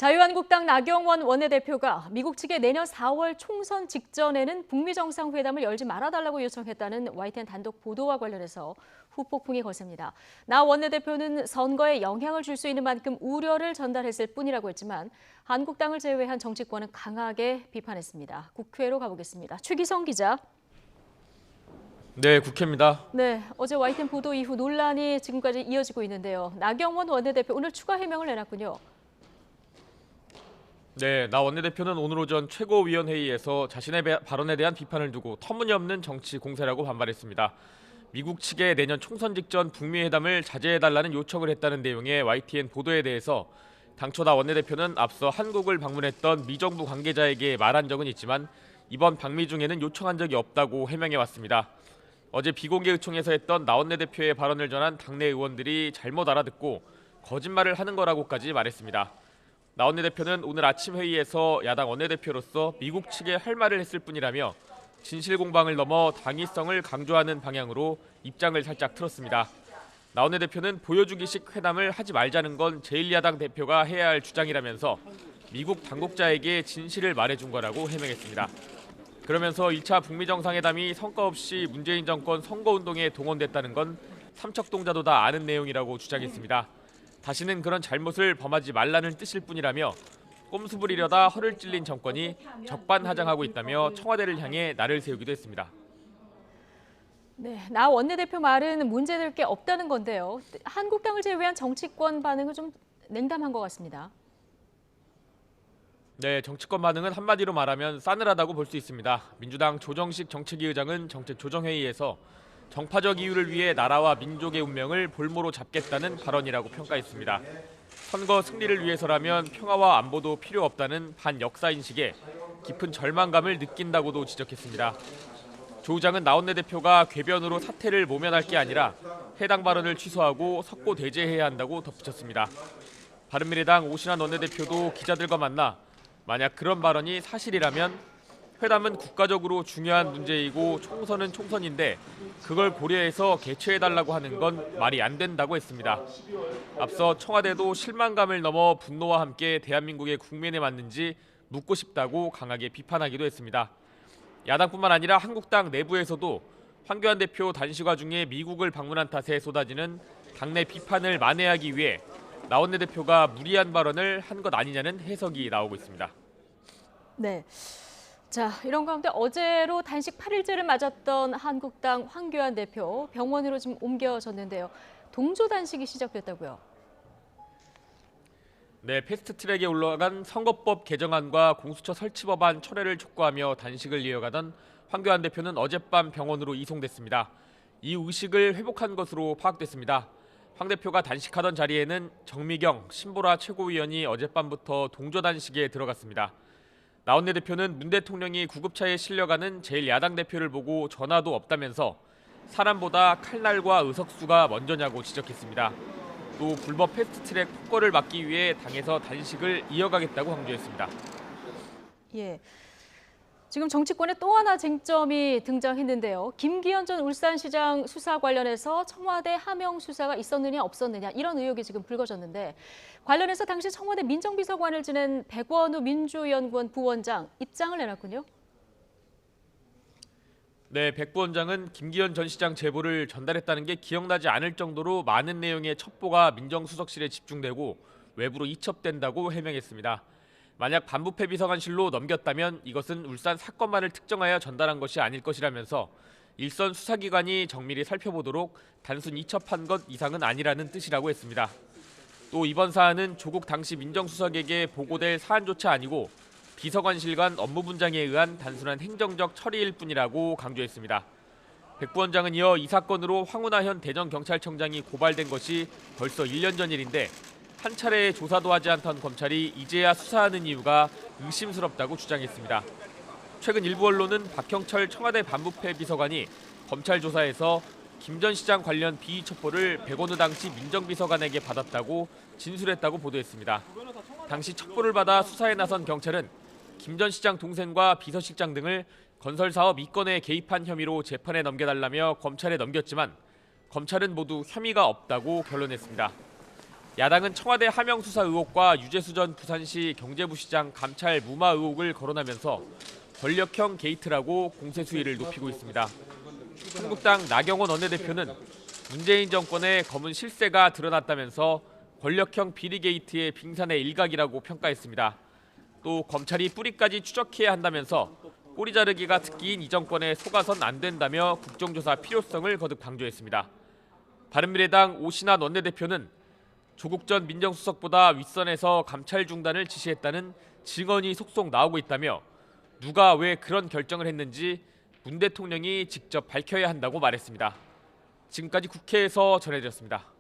자유한국당 나경원 원내대표가 미국 측에 내년 4월 총선 직전에는 북미 정상회담을 열지 말아달라고 요청했다는 YTN 단독 보도와 관련해서 후폭풍이 거셉니다. 나 원내대표는 선거에 영향을 줄 수 있는 만큼 우려를 전달했을 뿐이라고 했지만 한국당을 제외한 정치권은 강하게 비판했습니다. 국회로 가보겠습니다. 최기성 기자. 네, 국회입니다. 네, 어제 YTN 보도 이후 논란이 지금까지 이어지고 있는데요. 나경원 원내대표 오늘 추가 해명을 내놨군요. 네, 나 원내대표는 오늘 오전 최고위원회의에서 자신의 발언에 대한 비판을 두고 터무니없는 정치 공세라고 반발했습니다. 미국 측에 내년 총선 직전 북미 회담을 자제해달라는 요청을 했다는 내용의 YTN 보도에 대해서 당초 나 원내대표는 앞서 한국을 방문했던 미정부 관계자에게 말한 적은 있지만 이번 방미 중에는 요청한 적이 없다고 해명해왔습니다. 어제 비공개 의총에서 했던 나 원내대표의 발언을 전한 당내 의원들이 잘못 알아듣고 거짓말을 하는 거라고까지 말했습니다. 나 원내대표는 오늘 아침 회의에서 야당 원내대표로서 미국 측에 할 말을 했을 뿐이라며 진실 공방을 넘어 당위성을 강조하는 방향으로 입장을 살짝 틀었습니다. 나 원내대표는 보여주기식 회담을 하지 말자는 건 제1야당 대표가 해야 할 주장이라면서 미국 당국자에게 진실을 말해준 거라고 해명했습니다. 그러면서 1차 북미 정상회담이 성과 없이 문재인 정권 선거운동에 동원됐다는 건 삼척동자도 다 아는 내용이라고 주장했습니다. 다시는 그런 잘못을 범하지 말라는 뜻일 뿐이라며 꼼수 부리려다 허를 찔린 정권이 적반하장하고 있다며 청와대를 향해 날을 세우기도 했습니다. 네, 나 원내대표 말은 문제될 게 없다는 건데요. 한국당을 제외한 정치권 반응은 좀 냉담한 것 같습니다. 네, 정치권 반응은 한마디로 말하면 싸늘하다고 볼 수 있습니다. 민주당 조정식 정책위 의장은 정책조정회의에서 정파적 이유를 위해 나라와 민족의 운명을 볼모로 잡겠다는 발언이라고 평가했습니다. 선거 승리를 위해서라면 평화와 안보도 필요 없다는 반역사인식에 깊은 절망감을 느낀다고도 지적했습니다. 조 의장은 나 원내대표가 궤변으로 사태를 모면할 게 아니라 해당 발언을 취소하고 석고 대제해야 한다고 덧붙였습니다. 바른미래당 오신환 원내대표도 기자들과 만나 만약 그런 발언이 사실이라면 회담은 국가적으로 중요한 문제이고 총선은 총선인데 그걸 고려해서 개최해달라고 하는 건 말이 안 된다고 했습니다. 앞서 청와대도 실망감을 넘어 분노와 함께 대한민국의 국민에 맞는지 묻고 싶다고 강하게 비판하기도 했습니다. 야당뿐만 아니라 한국당 내부에서도 황교안 대표 단식화 중에 미국을 방문한 탓에 쏟아지는 당내 비판을 만회하기 위해 나 원내대표가 무리한 발언을 한 것 아니냐는 해석이 나오고 있습니다. 네. 자, 이런 가운데 어제로 단식 8일째를 맞았던 한국당 황교안 대표 병원으로 지금 옮겨졌는데요. 동조 단식이 시작됐다고요? 네, 패스트트랙에 올라간 선거법 개정안과 공수처 설치 법안 철회를 촉구하며 단식을 이어가던 황교안 대표는 어젯밤 병원으로 이송됐습니다. 이 의식을 회복한 것으로 파악됐습니다. 황 대표가 단식하던 자리에는 정미경, 신보라 최고위원이 어젯밤부터 동조 단식에 들어갔습니다. 나 원내대표는 문 대통령이 구급차에 실려가는 제1야당 대표를 보고 전화도 없다면서 사람보다 칼날과 의석수가 먼저냐고 지적했습니다. 또 불법 패스트트랙 폭거를 막기 위해 당에서 단식을 이어가겠다고 강조했습니다. 예. 지금 정치권에 또 하나 쟁점이 등장했는데요. 김기현 전 울산시장 수사 관련해서 청와대 하명 수사가 있었느냐 없었느냐 이런 의혹이 지금 불거졌는데 관련해서 당시 청와대 민정비서관을 지낸 백원우 민주연구원 부원장 입장을 내놨군요. 네, 백 부원장은 김기현 전 시장 제보를 전달했다는 게 기억나지 않을 정도로 많은 내용의 첩보가 민정수석실에 집중되고 외부로 이첩된다고 해명했습니다. 만약 반부패 비서관실로 넘겼다면 이것은 울산 사건만을 특정하여 전달한 것이 아닐 것이라면서 일선 수사기관이 정밀히 살펴보도록 단순 이첩한 것 이상은 아니라는 뜻이라고 했습니다. 또 이번 사안은 조국 당시 민정수석에게 보고될 사안조차 아니고 비서관실 간 업무 분장에 의한 단순한 행정적 처리일 뿐이라고 강조했습니다. 백 부원장은 이어 이 사건으로 황운하 현 대전경찰청장이 고발된 것이 벌써 1년 전 일인데 한 차례 조사도 하지 않던 검찰이 이제야 수사하는 이유가 의심스럽다고 주장했습니다. 최근 일부 언론은 박형철 청와대 반부패 비서관이 검찰 조사에서 김 전 시장 관련 비위 첩보를 백원우 당시 민정비서관에게 받았다고 진술했다고 보도했습니다. 당시 첩보를 받아 수사에 나선 경찰은 김 전 시장 동생과 비서실장 등을 건설사업 이건에 개입한 혐의로 재판에 넘겨달라며 검찰에 넘겼지만 검찰은 모두 혐의가 없다고 결론냈습니다. 야당은 청와대 하명 수사 의혹과 유재수 전 부산시 경제부시장 감찰 무마 의혹을 거론하면서 권력형 게이트라고 공세 수위를 높이고 있습니다. 한국당 나경원 원내대표는 문재인 정권의 검은 실세가 드러났다면서 권력형 비리 게이트의 빙산의 일각이라고 평가했습니다. 또 검찰이 뿌리까지 추적해야 한다면서 꼬리 자르기가 특기인 이 정권에 속아선 안 된다며 국정조사 필요성을 거듭 강조했습니다. 바른미래당 오신환 원내대표는 조국 전 민정수석보다 윗선에서 감찰 중단을 지시했다는 증언이 속속 나오고 있다며 누가 왜 그런 결정을 했는지 문 대통령이 직접 밝혀야 한다고 말했습니다. 지금까지 국회에서 전해드렸습니다.